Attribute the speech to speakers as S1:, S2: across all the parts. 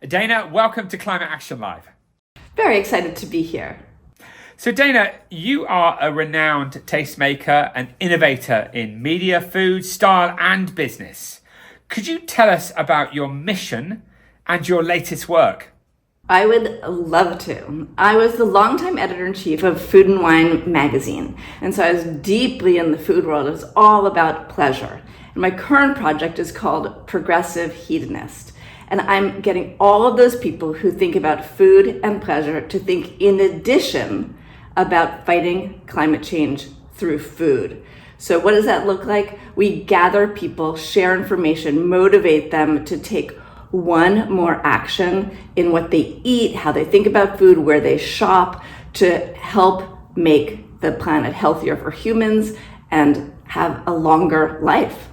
S1: Dana, welcome to Climate Action Live.
S2: Very excited to be here.
S1: So Dana, you are a renowned tastemaker and innovator in media, food, style and business. Could you tell us about your mission and your latest work?
S2: I would love to. I was the longtime editor-in-chief of Food and Wine magazine, and so I was deeply in the food world. It was all about pleasure. And my current project is called Progressive Hedonist. And I'm getting all of those people who think about food and pleasure to think in addition about fighting climate change through food. So what does that look like? We gather people, share information, motivate them to take one more action in what they eat, how they think about food, where they shop, to help make the planet healthier for humans and have a longer life.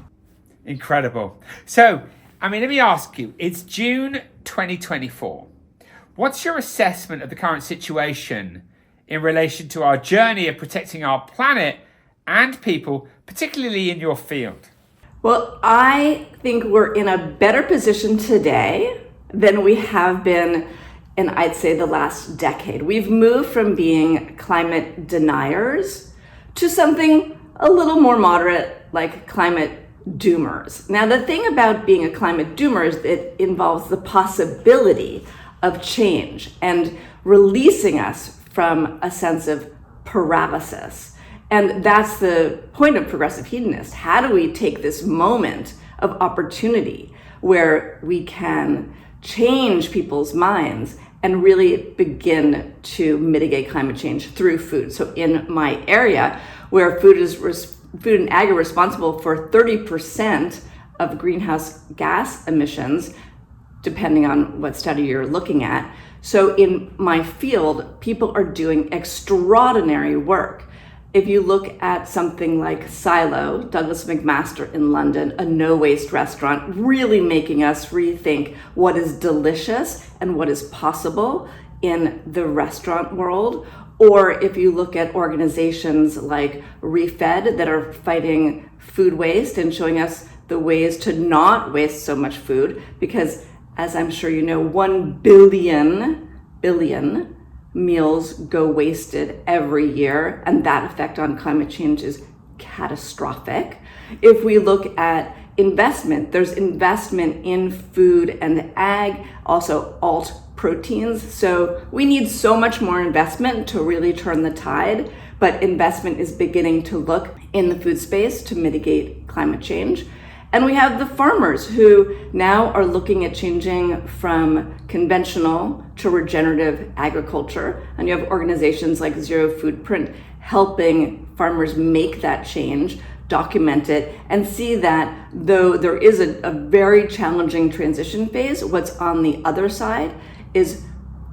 S1: Incredible. So, let me ask you, it's June 2024. What's your assessment of the current situation in relation to our journey of protecting our planet and people, particularly in your field?
S2: Well, I think we're in a better position today than we have been in, I'd say, the last decade. We've moved from being climate deniers to something a little more moderate, like climate doomers. Now, the thing about being a climate doomer is it involves the possibility of change and releasing us from a sense of paralysis. And that's the point of Progressive Hedonist. How do we take this moment of opportunity where we can change people's minds and really begin to mitigate climate change through food? So in my area, where food and ag are responsible for 30% of greenhouse gas emissions, depending on what study you're looking at. So in my field, people are doing extraordinary work. If you look at something like Silo, Douglas McMaster in London, a no-waste restaurant, really making us rethink what is delicious and what is possible in the restaurant world. Or if you look at organizations like Refed that are fighting food waste and showing us the ways to not waste so much food, because as I'm sure you know, 1 billion meals go wasted every year, and that effect on climate change is catastrophic. If we look at investment, there's investment in food and ag, also alt proteins. So we need so much more investment to really turn the tide, but investment is beginning to look in the food space to mitigate climate change. And we have the farmers who now are looking at changing from conventional to regenerative agriculture. And you have organizations like Zero Footprint helping farmers make that change, document it, and see that though there is a very challenging transition phase, what's on the other side is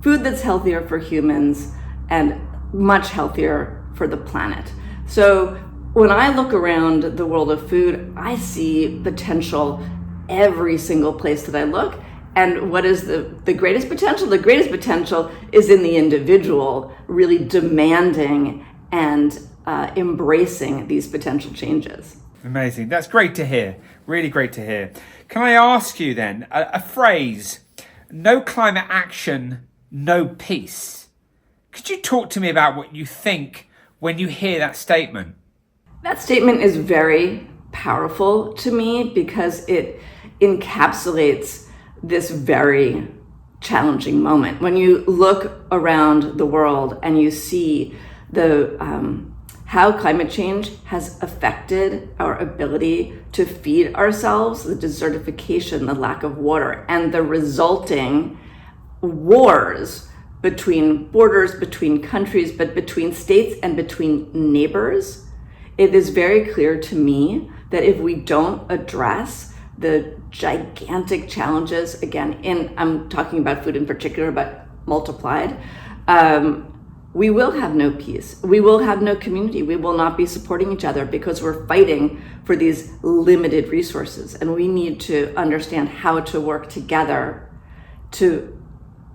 S2: food that's healthier for humans and much healthier for the planet. So when I look around the world of food, I see potential every single place that I look. And what is the greatest potential? The greatest potential is in the individual really demanding and embracing these potential changes.
S1: Amazing. That's great to hear. Really great to hear. Can I ask you then, a phrase, no climate action, no peace. Could you talk to me about what you think when you hear that statement?
S2: That statement is very powerful to me because it encapsulates this very challenging moment. When you look around the world and you see how climate change has affected our ability to feed ourselves, the desertification, the lack of water, and the resulting wars between borders, between countries, but between states and between neighbors, it is very clear to me that if we don't address the gigantic challenges, again, I'm talking about food in particular, but multiplied, we will have no peace. We will have no community. We will not be supporting each other because we're fighting for these limited resources. And we need to understand how to work together to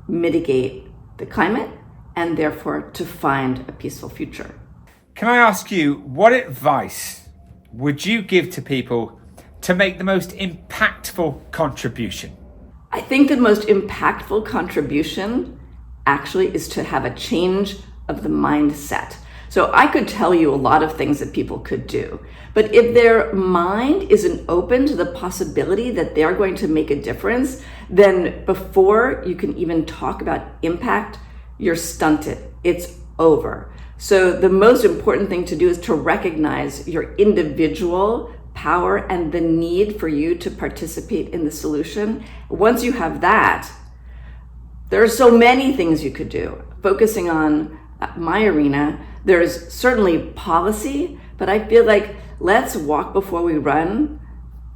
S2: mitigate the climate and therefore to find a peaceful future.
S1: Can I ask you, what advice would you give to people to make the most impactful contribution?
S2: I think the most impactful contribution actually is to have a change of the mindset. So I could tell you a lot of things that people could do, but if their mind isn't open to the possibility that they're going to make a difference, then before you can even talk about impact, you're stunted. It's over. So the most important thing to do is to recognize your individual power and the need for you to participate in the solution. Once you have that, there are so many things you could do. Focusing on my arena, there's certainly policy, but I feel like let's walk before we run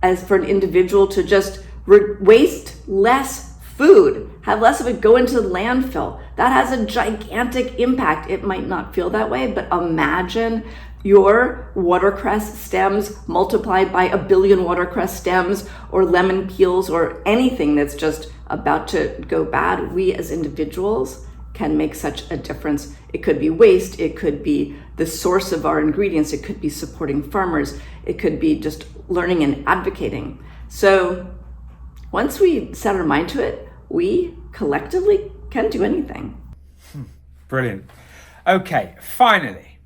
S2: as for an individual to just waste less food, have less of it go into the landfill. That has a gigantic impact. It might not feel that way, but imagine your watercress stems multiplied by 1 billion watercress stems, or lemon peels, or anything that's just about to go bad. We as individuals can make such a difference. It could be waste, it could be the source of our ingredients, it could be supporting farmers, it could be just learning and advocating. So once we set our mind to it, we collectively can do anything.
S1: Brilliant. Okay, finally,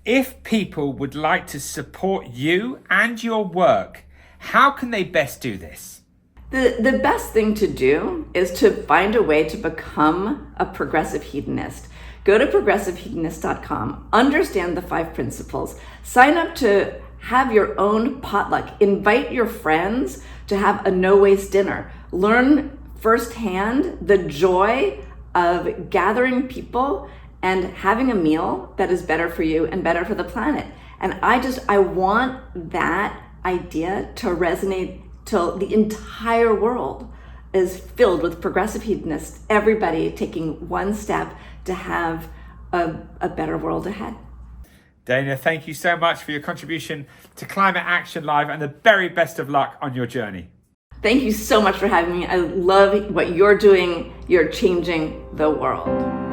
S1: if people would like to support you and your work, how can they best do this?
S2: The best thing to do is to find a way to become a progressive hedonist. Go to progressivehedonist.com, understand the 5 principles, sign up to have your own potluck, invite your friends to have a no-waste dinner, learn firsthand the joy of gathering people and having a meal that is better for you and better for the planet. And I want that idea to resonate till the entire world is filled with progressive hedonists, everybody taking one step to have a better world ahead.
S1: Dana, thank you so much for your contribution to Climate Action Live, and the very best of luck on your journey.
S2: Thank you so much for having me. I love what you're doing. You're changing the world.